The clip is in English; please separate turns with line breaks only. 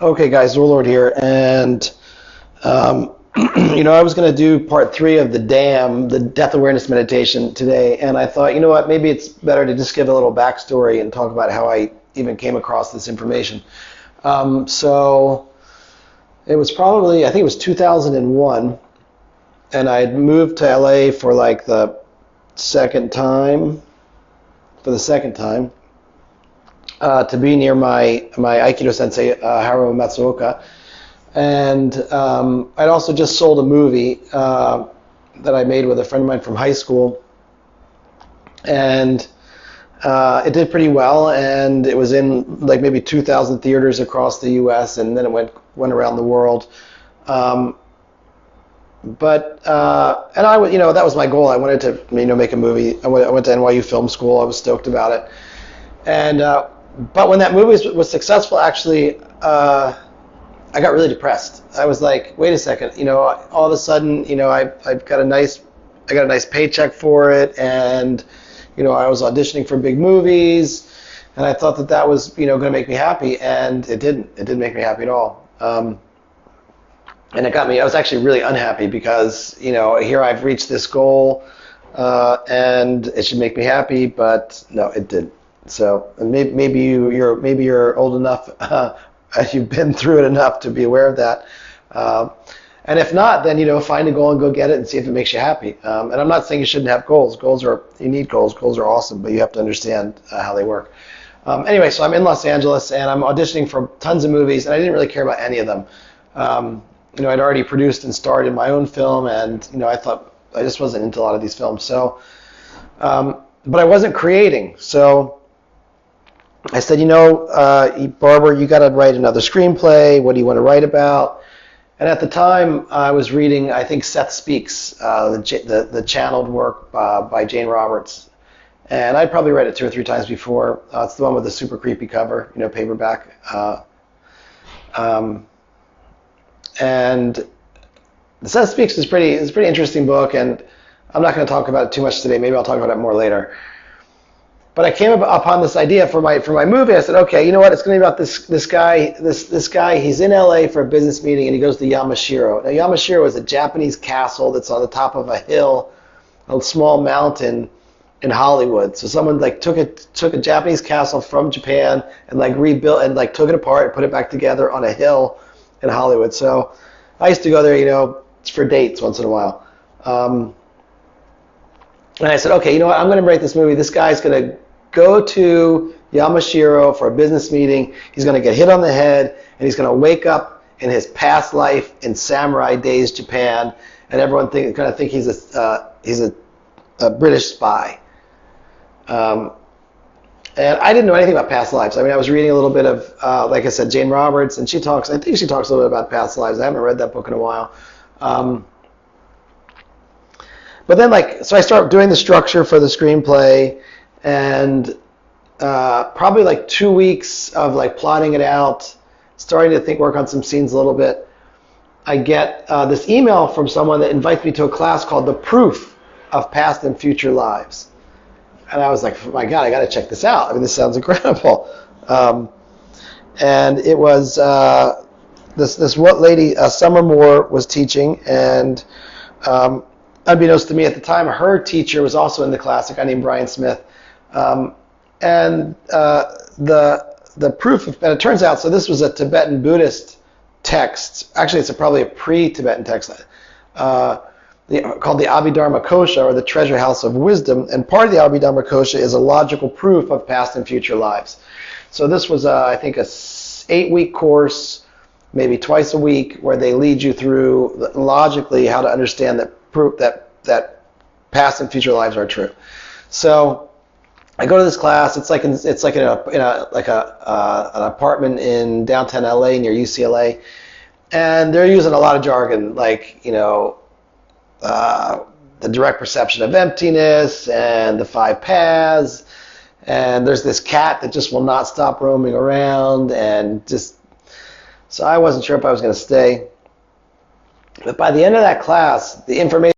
Okay, guys, Warlord here, and I was going to do part 3 of the death awareness meditation today, and I thought, you know what, maybe it's better to just give a little backstory and talk about how I even came across this information. So it was probably, I think it was 2001, and I had moved to LA for like the second time, to be near my Aikido sensei, Haruo Matsuoka. And I'd also just sold a movie that I made with a friend of mine from high school. And it did pretty well, and it was in like maybe 2,000 theaters across the U.S., and then it went around the world. And that was my goal. I wanted to, make a movie. I went to NYU Film School. I was stoked about it. And but when that movie was successful, actually, I got really depressed. I was like, wait a second, all of a sudden, I got a nice paycheck for it, and I was auditioning for big movies, and I thought that was going to make me happy, and it didn't make me happy at all. And it got me. I was actually really unhappy because here I've reached this goal, and it should make me happy, but no, it didn't. So maybe you're old enough. You've been through it enough to be aware of that. And if not, then, find a goal and go get it and see if it makes you happy. And I'm not saying you shouldn't have goals. You need goals. Goals are awesome, but you have to understand how they work. Anyway, so I'm in Los Angeles, and I'm auditioning for tons of movies, and I didn't really care about any of them. I'd already produced and starred in my own film, and, I thought I just wasn't into a lot of these films. So, but I wasn't creating. So I said, Barbara, you got to write another screenplay. What do you want to write about? And at the time, I was reading, I think, Seth Speaks, the channeled work by Jane Roberts. And I'd probably read it 2 or 3 times before. It's the one with the super creepy cover, paperback. And Seth Speaks is it's a pretty interesting book, and I'm not going to talk about it too much today. Maybe I'll talk about it more later. But I came upon this idea for my movie. I said, okay, you know what? It's going to be about this guy. He's in LA for a business meeting, and he goes to Yamashiro. Now, Yamashiro is a Japanese castle that's on the top of a hill, a small mountain in Hollywood. So someone took a Japanese castle from Japan and rebuilt and took it apart and put it back together on a hill in Hollywood. So I used to go there, for dates once in a while. And I said, okay, you know what? I'm going to write this movie. This guy's going to go to Yamashiro for a business meeting. He's going to get hit on the head, and he's going to wake up in his past life in samurai days Japan, and everyone going to think he's a British spy. And I didn't know anything about past lives. I mean, I was reading a little bit of, like I said, Jane Roberts, and I think she talks a little bit about past lives. I haven't read that book in a while. But then, so I start doing the structure for the screenplay, and probably 2 weeks of plotting it out, starting to work on some scenes a little bit. I get this email from someone that invites me to a class called The Proof of Past and Future Lives. And I was like, oh my God, I got to check this out. I mean, this sounds incredible. And it was this what lady, Summer Moore, was teaching, and unbeknownst to me at the time, her teacher was also in the class, a guy named Brian Smith. And the proof of, and it turns out, so this was a Tibetan Buddhist text. Actually, it's probably a pre-Tibetan text called the Abhidharma Kosha, or the Treasure House of Wisdom. And part of the Abhidharma Kosha is a logical proof of past and future lives. So this was, I think, a 8-week course, maybe twice a week, where they lead you through logically how to understand that proof that past and future lives are true. So I go to this class. It's in an apartment in downtown LA near UCLA, and they're using a lot of jargon, the direct perception of emptiness and the 5 paths. And there's this cat that just will not stop roaming around, and so I wasn't sure if I was going to stay. But by the end of that class, the information